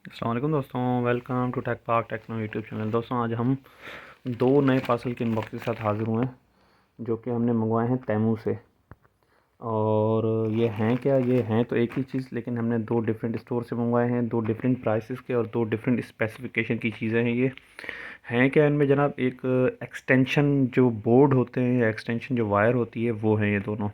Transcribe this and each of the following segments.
अस्सलाम वालेकुम दोस्तों, welcome to tech park techno YouTube channel. दोस्तों आज हम दो नए पार्सल के इनबॉक्स के साथ हाज़िर हुए हैं जो कि हमने मंगवाए हैं तैमू से। और ये हैं क्या, ये हैं तो एक ही चीज़, लेकिन हमने दो डिफरेंट स्टोर से मंगवाए हैं, दो डिफरेंट प्राइसेस के और दो डिफरेंट स्पेसिफिकेशन की चीज़ें हैं। ये हैं क्या, इनमें जनाब एक एक्सटेंशन जो बोर्ड होते हैं या एक्सटेंशन जो वायर होती है वो हैं ये दोनों।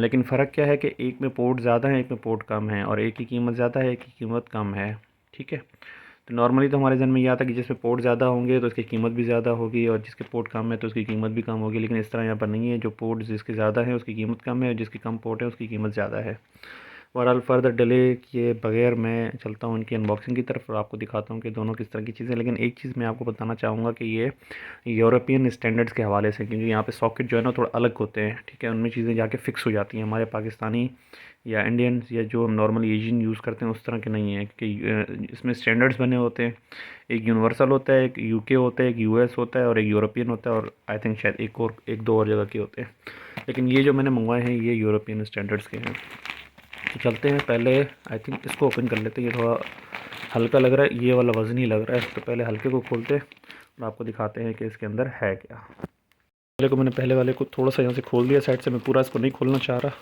लेकिन फ़र्क क्या है कि एक में पोर्ट ज़्यादा है, एक में पोर्ट कम है, और एक की कीमत ज़्यादा है, एक की कीमत कम है। ठीक है, तो नॉर्मली तो हमारे जहन में ये आता है कि जिसमें पोर्ट ज़्यादा होंगे तो उसकी कीमत भी ज़्यादा होगी, और जिसके पोर्ट कम है तो उसकी कीमत भी कम होगी। लेकिन इस तरह यहाँ पर नहीं है, जो पोर्ट जिसके ज़्यादा है उसकी कीमत कम है, और जिसकी कम पोर्ट है उसकी कीमत ज़्यादा है। ओवरऑल फर्दर डिले किए बगैर मैं चलता हूँ इनकी अनबॉक्सिंग की तरफ और आपको दिखाता हूँ कि दोनों किस तरह की चीज़ें। लेकिन एक चीज़ मैं आपको बताना चाहूँगा कि ये यूरोपियन स्टैंडर्ड्स के हवाले से, क्योंकि यहाँ पे सॉकेट जो है ना थोड़ा अलग होते हैं। ठीक है, उनमें चीज़ें जाके फ़िक्स हो जाती हैं। हमारे पाकिस्तानी या इंडियंस या जो हम नॉर्मली एशियन यूज़ करते हैं उस तरह के नहीं है, कि इसमें स्टैंडर्ड्स बने होते हैं। एक यूनिवर्सल होता है, एक यूके होता है, एक यूएस होता है और एक यूरोपियन होता है, और आई थिंक शायद एक दो और जगह के होते हैं। लेकिन ये जो मैंने मंगवाए हैं ये यूरोपियन स्टैंडर्ड्स के हैं। तो चलते हैं, पहले आई थिंक इसको ओपन कर लेते हैं। ये थोड़ा हल्का लग रहा है, ये वाला वज़नी लग रहा है, तो पहले हल्के को खोलते हैं और आपको दिखाते हैं कि इसके अंदर है क्या। पहले को मैंने पहले वाले को थोड़ा सा यहाँ से खोल दिया साइड से, मैं पूरा इसको नहीं खोलना चाह रहा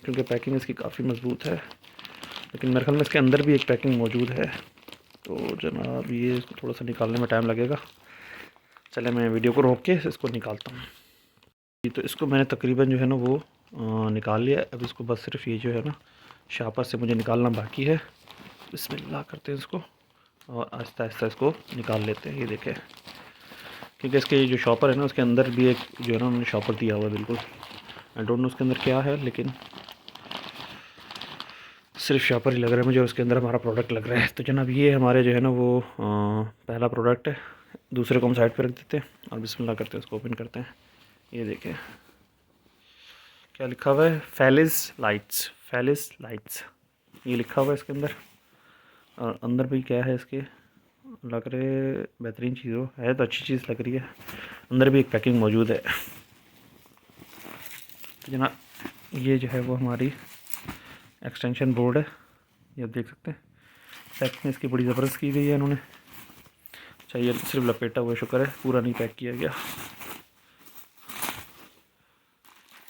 क्योंकि पैकिंग इसकी काफ़ी मज़बूत है। लेकिन मेरे ख्याल में इसके अंदर भी एक पैकिंग मौजूद है, तो जनाब ये इसको थोड़ा सा निकालने में टाइम लगेगा। चले मैं वीडियो को रोक के इसको निकालता हूँ। तो इसको मैंने तकरीबन जो है ना वो निकाल लिया। अब इसको बस सिर्फ ये जो है ना शापर से मुझे निकालना बाकी है। बिस्मिल्लाह करते हैं इसको और आहिस्ता आहिस्ता इसको निकाल लेते हैं। ये देखें, क्योंकि इसके ये जो शॉपर है ना उसके अंदर भी एक जो है ना उन्होंने शॉपर दिया हुआ है। बिल्कुल आई डोंट नो उसके अंदर क्या है, लेकिन सिर्फ शॉपर ही लग रहा है मुझे, उसके अंदर हमारा प्रोडक्ट लग रहा है। तो जनाब ये हमारे जो है ना वो पहला प्रोडक्ट है। दूसरे को हम साइड पर रख देते हैं और बिस्मिल्लाह करते हैं, उसको ओपन करते हैं। ये देखें क्या लिखा हुआ है, फैलिस लाइट्स ये लिखा हुआ है इसके अंदर। और अंदर भी क्या है इसके, लग रहे बेहतरीन चीज़ हो, है तो अच्छी चीज़ लग रही है। अंदर भी एक पैकिंग मौजूद है। तो जनाब ये जो है वो हमारी एक्सटेंशन बोर्ड है, ये आप देख सकते हैं। पैकिंग इसकी बड़ी ज़बरदस्त की गई है इन्होंने। चाहिए सिर्फ लपेटा हुआ, शुक्र है पूरा नहीं पैक किया गया।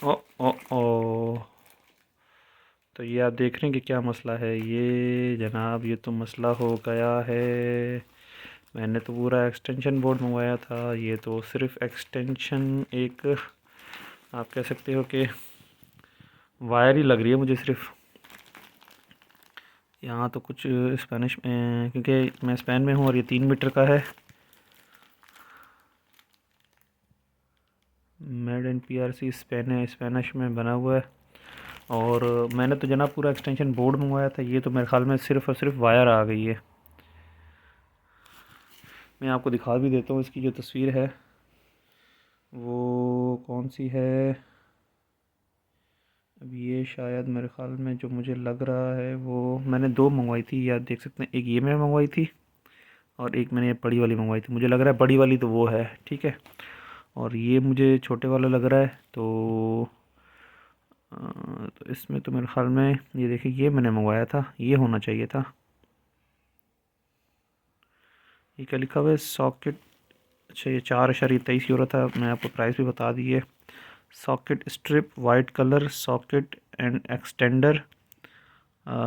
ओ ओ ओ तो ये आप देख रहे हैं कि क्या मसला है। ये जनाब ये तो मसला हो गया है। मैंने तो पूरा एक्सटेंशन बोर्ड मंगवाया था, ये तो सिर्फ एक्सटेंशन एक आप कह सकते हो कि वायर ही लग रही है मुझे सिर्फ। यहाँ तो कुछ स्पेनिश में, क्योंकि मैं स्पेन में हूँ और ये 3 मीटर का है। मेड इन PRC स्पेनिश में बना हुआ है। और मैंने तो जनाब पूरा एक्सटेंशन बोर्ड मंगवाया था, ये तो मेरे ख्याल में सिर्फ़ और सिर्फ वायर आ गई है। मैं आपको दिखा भी देता हूँ, इसकी जो तस्वीर है वो कौन सी है। अब ये शायद मेरे ख्याल में जो मुझे लग रहा है वो मैंने दो मंगवाई थी, ये आप देख सकते हैं। एक ये मैं मंगवाई थी और एक मैंने बड़ी वाली मंगवाई थी। मुझे लग रहा है बड़ी वाली तो वो है, ठीक है। और ये मुझे छोटे वाला लग रहा है। तो इसमें तो मेरे ख्याल में ये देखिए, ये मैंने मंगवाया था, ये होना चाहिए था। ये क्या लिखा हुआ है, सॉकेट। अच्छा ये 4.23 यूरो था। मैं आपको प्राइस भी बता दी है। Socket strip, white colour socket and extender,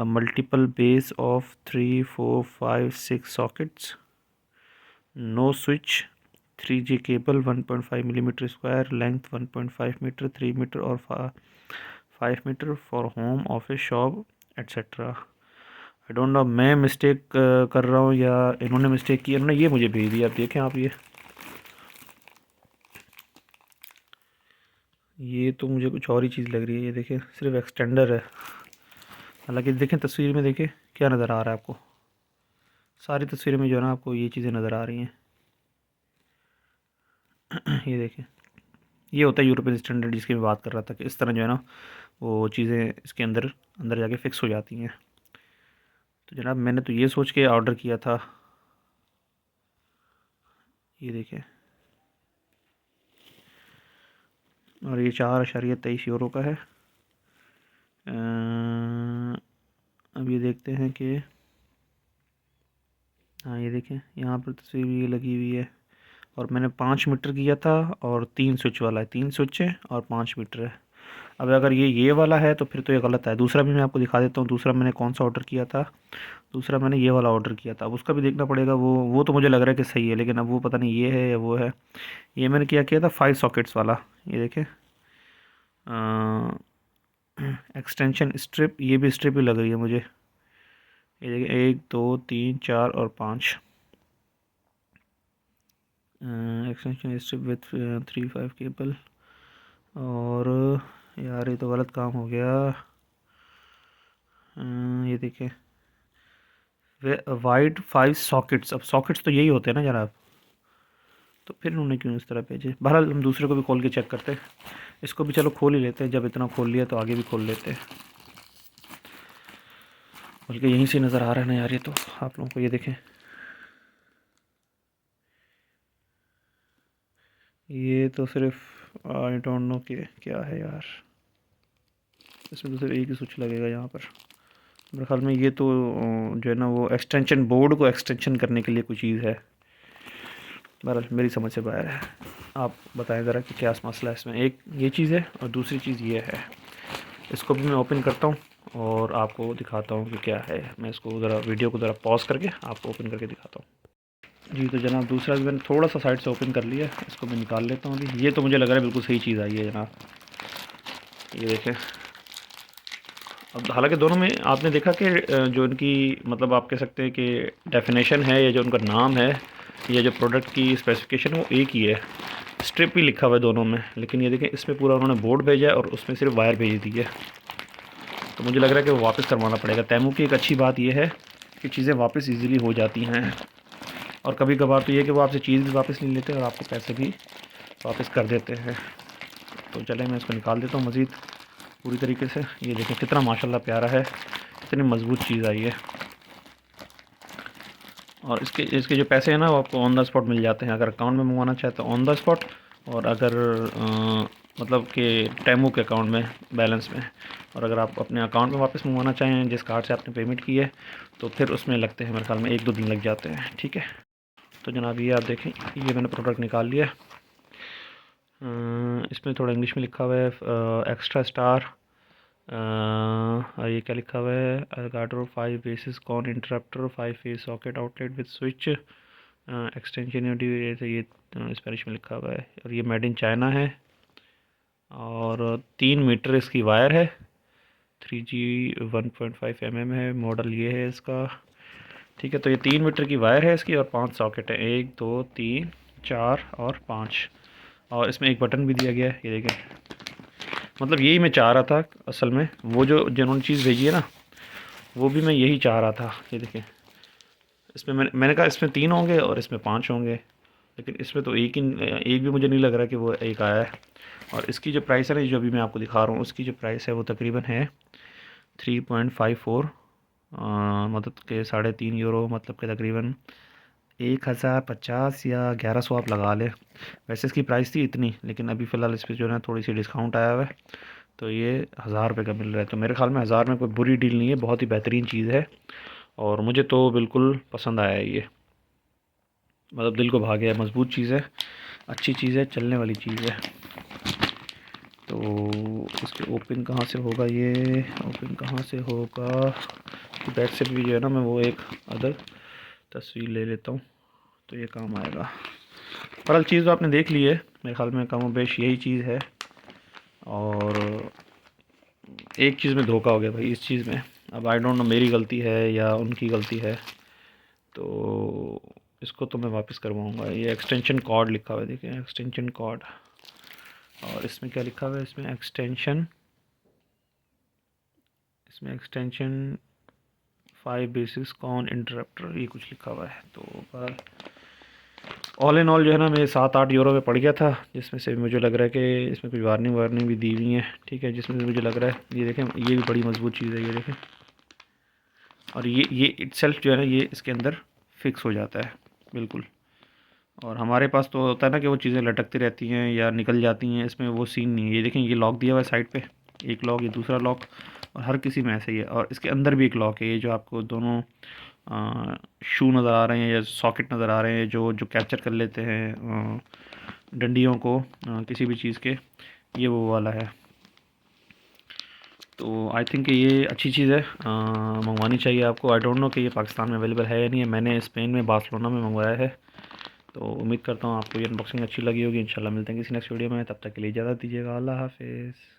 multiple base of 3 4 5 6 sockets, no switch, 3G cable, 1.5 mm square, length 1.5 metre, 3 metre और 5 metre for home office shop etcetera. I don't know मैं mistake कर रहा हूँ या इन्होंने मिस्टेक की। इन्होंने ये मुझे भेज दिया, आप देखें आप ये तो मुझे कुछ और ही चीज़ लग रही है। ये देखें सिर्फ एक्सटेंडर है। हालांकि देखें तस्वीर में, देखें क्या नज़र आ रहा है आपको। सारी तस्वीर में जो है ना आपको ये चीज़ें नज़र आ रही हैं। ये देखें, ये होता है यूरोपियन स्टैंडर्ड जिसकी मैं बात कर रहा था, कि इस तरह जो है ना वो चीज़ें इसके अंदर अंदर जाके फ़िक्स हो जाती हैं। तो जनाब मैंने तो ये सोच के ऑर्डर किया था। ये देखें, और ये 4.23 यूरो का है। अब ये देखते हैं कि हाँ ये देखें, यहाँ पर तस्वीर भी लगी हुई है। और मैंने 5 मीटर किया था और 3 स्विच वाला है, 3 स्विच है और 5 मीटर है। अब अगर ये वाला है तो फिर तो ये गलत है। दूसरा भी मैं आपको दिखा देता हूँ, दूसरा मैंने कौन सा ऑर्डर किया था। दूसरा मैंने ये वाला ऑर्डर किया था, अब उसका भी देखना पड़ेगा। वो तो मुझे लग रहा है कि सही है, लेकिन अब वो पता नहीं ये है या वो है। ये मैंने क्या किया था 5 सॉकेट्स वाला, ये देखें एक्सटेंशन स्ट्रिप, ये भी स्ट्रिप ही लग रही है मुझे। ये देखिए 1 2 3 4 और 5 एक्सटेंशन स्ट्रिप विथ 3 5 केबल। और यार ये तो गलत काम हो गया। ये देखें वाइड 5 सॉकेट्स। अब सॉकेट्स तो यही होते हैं ना जनाब, तो फिर उन्होंने क्यों इस तरह भेजे। बहरहाल हम दूसरे को भी खोल के चेक करते हैं। इसको भी चलो खोल ही लेते हैं, जब इतना खोल लिया तो आगे भी खोल लेते हैं। बल्कि यहीं से नज़र आ रहा है ना यार ये तो आप लोगों को, ये देखें ये तो सिर्फ आई डोंट नो कि क्या है यार। इसमें तो सिर्फ एक ही स्विच लगेगा यहाँ पर। मेरे ख्याल में ये तो जो है ना वो एक्सटेंशन बोर्ड को एक्सटेंशन करने के लिए कोई चीज़ है। बहरहाल मेरी समझ से बाहर है। आप बताएं ज़रा कि क्या मसला है इसमें। एक ये चीज़ है और दूसरी चीज़ ये है। इसको भी मैं ओपन करता हूँ और आपको दिखाता हूँ कि क्या है। मैं इसको ज़रा वीडियो को ज़रा पॉज करके आपको ओपन करके दिखाता हूँ। जी तो जनाब दूसरा भी मैंने थोड़ा सा साइड से ओपन कर लिया, इसको मैं निकाल लेता हूँ अभी। ये तो मुझे लग रहा है बिल्कुल सही चीज़ आई है जनाब, ये देखें। अब हालांकि दोनों में आपने देखा कि जो इनकी मतलब आप कह सकते हैं कि डेफिनेशन है या जो उनका नाम है या जो प्रोडक्ट की स्पेसिफिकेशन है वो एक ही है। स्ट्रिप भी लिखा हुआ है दोनों में, लेकिन ये देखें इसमें पूरा उन्होंने बोर्ड भेजा है और उसमें सिर्फ वायर भेज दी है। तो मुझे लग रहा है कि वो वापस करवाना पड़ेगा। तैमू की एक अच्छी बात यह है कि चीज़ें वापस ईज़िली हो जाती हैं, और कभी कभार तो ये कि वो आपसे चीज़ भी वापस नहीं लेते और आपको पैसे भी वापस कर देते हैं। तो चले मैं इसको निकाल देता हूँ मज़ीद पूरी तरीके से। ये देखें कितना माशाल्लाह प्यारा है, इतनी मज़बूत चीज़ आई है। और इसके जो पैसे हैं ना वो आपको ऑन द स्पॉट मिल जाते हैं, अगर अकाउंट में मंगवाना चाहे तो ऑन द स्पॉट, और अगर मतलब कि टेमू के अकाउंट में बैलेंस में, और अगर आप अपने अकाउंट में वापस मंगवाना चाहें जिस कार्ड से आपने पेमेंट की है तो फिर उसमें लगते हैं मेरे ख्याल में 1 2 दिन लग जाते हैं। ठीक है, तो जनाब ये आप देखें, ये मैंने प्रोडक्ट निकाल लिया। इसमें थोड़ा इंग्लिश में लिखा हुआ है एक्स्ट्रा स्टार। ये क्या लिखा हुआ है, अगाडो 5 बेसिस कॉन इंटरप्टर 5 फेस socket outlet with switch extension ये स्पेनिश में लिखा हुआ है। और ये मेड इन चाइना है और 3 मीटर इसकी वायर है। 3G 1.5 mm है, मॉडल ये है इसका। ठीक है, तो ये 3 मीटर की वायर है इसकी और 5 सॉकेट है, 1 2 3 4 और 5। और इसमें एक बटन भी दिया गया है, ये देखें। मतलब यही मैं चाह रहा था असल में, वो जो जिन्होंने चीज़ भेजी है ना वो भी मैं यही चाह रहा था। ये देखें इसमें मैंने कहा इसमें 3 होंगे और इसमें 5 होंगे, लेकिन इसमें तो एक भी मुझे नहीं लग रहा कि वो एक आया है। और इसकी जो प्राइस है ना जो अभी मैं आपको दिखा रहा हूँ उसकी जो प्राइस है वो तकरीबन है 3.54, मतलब के 3.5 यूरो, मतलब के तकरीबन 1050 या 1100 आप लगा लें। वैसे इसकी प्राइस थी इतनी, लेकिन अभी फ़िलहाल इस पर जो है ना थोड़ी सी डिस्काउंट आया हुआ है, तो ये 1000 रुपये का मिल रहा है। तो मेरे ख्याल में 1000 में कोई बुरी डील नहीं है, बहुत ही बेहतरीन चीज़ है और मुझे तो बिल्कुल पसंद आया है ये। मतलब दिल को भा गया, मज़बूत चीज़ है, अच्छी चीज़ है, चलने वाली चीज़ है। तो इसके ओपन कहाँ से होगा, ये ओपन कहाँ से होगा। बैक से भी जो है ना मैं वो एक अदर तस्वीर ले लेता हूँ तो ये काम आएगा। पर चीज़ तो आपने देख ली है, मेरे ख्याल में कम बेश यही चीज़ है। और एक चीज़ में धोखा हो गया भाई इस चीज़ में। अब आई डोंट नो मेरी गलती है या उनकी गलती है, तो इसको तो मैं वापस करवाऊँगा। ये एक्सटेंशन कॉर्ड लिखा हुआ है, देखिए एक्सटेंशन कॉर्ड। और इसमें क्या लिखा हुआ है, इसमें एक्सटेंशन 5 बेसिस कॉन इंटरप्टर, ये कुछ लिखा हुआ है। तो पर ऑल इन ऑल जो है ना मेरे 7 8 यूरो में पड़ गया था, जिसमें से मुझे लग रहा है कि इसमें कुछ वार्निंग भी दी हुई है। ठीक है, जिसमें से मुझे लग रहा है ये देखें ये भी बड़ी मजबूत चीज़ है, ये देखें। और ये इटसेल्फ जो है ना ये इसके अंदर फिक्स हो जाता है बिल्कुल। और हमारे पास तो होता है ना कि वो चीज़ें लटकती रहती हैं या निकल जाती हैं, इसमें वो सीन नहीं है। ये देखें ये लॉक दिया हुआ है साइड पे, एक लॉक, ये दूसरा लॉक, और हर किसी में ऐसे ही है। और इसके अंदर भी एक लॉक है, ये जो आपको दोनों शू नज़र आ रहे हैं या सॉकेट नज़र आ रहे हैं जो जो कैप्चर कर लेते हैं डंडियों को किसी भी चीज़ के, ये वो वाला है। तो आई थिंक ये अच्छी चीज़ है, मंगवानी चाहिए आपको। आई डोंट नो कि ये पाकिस्तान में अवेलेबल है या नहीं है। मैंने स्पेन में बार्सिलोना में मंगवाया है। तो उम्मीद करता हूँ आपको ये अनबॉक्सिंग अच्छी लगी होगी। इंशाल्लाह मिलते हैं किसी नेक्स्ट वीडियो में, तब तक के लिए इजाज़त दीजिएगा। अल्लाह हाफिज़।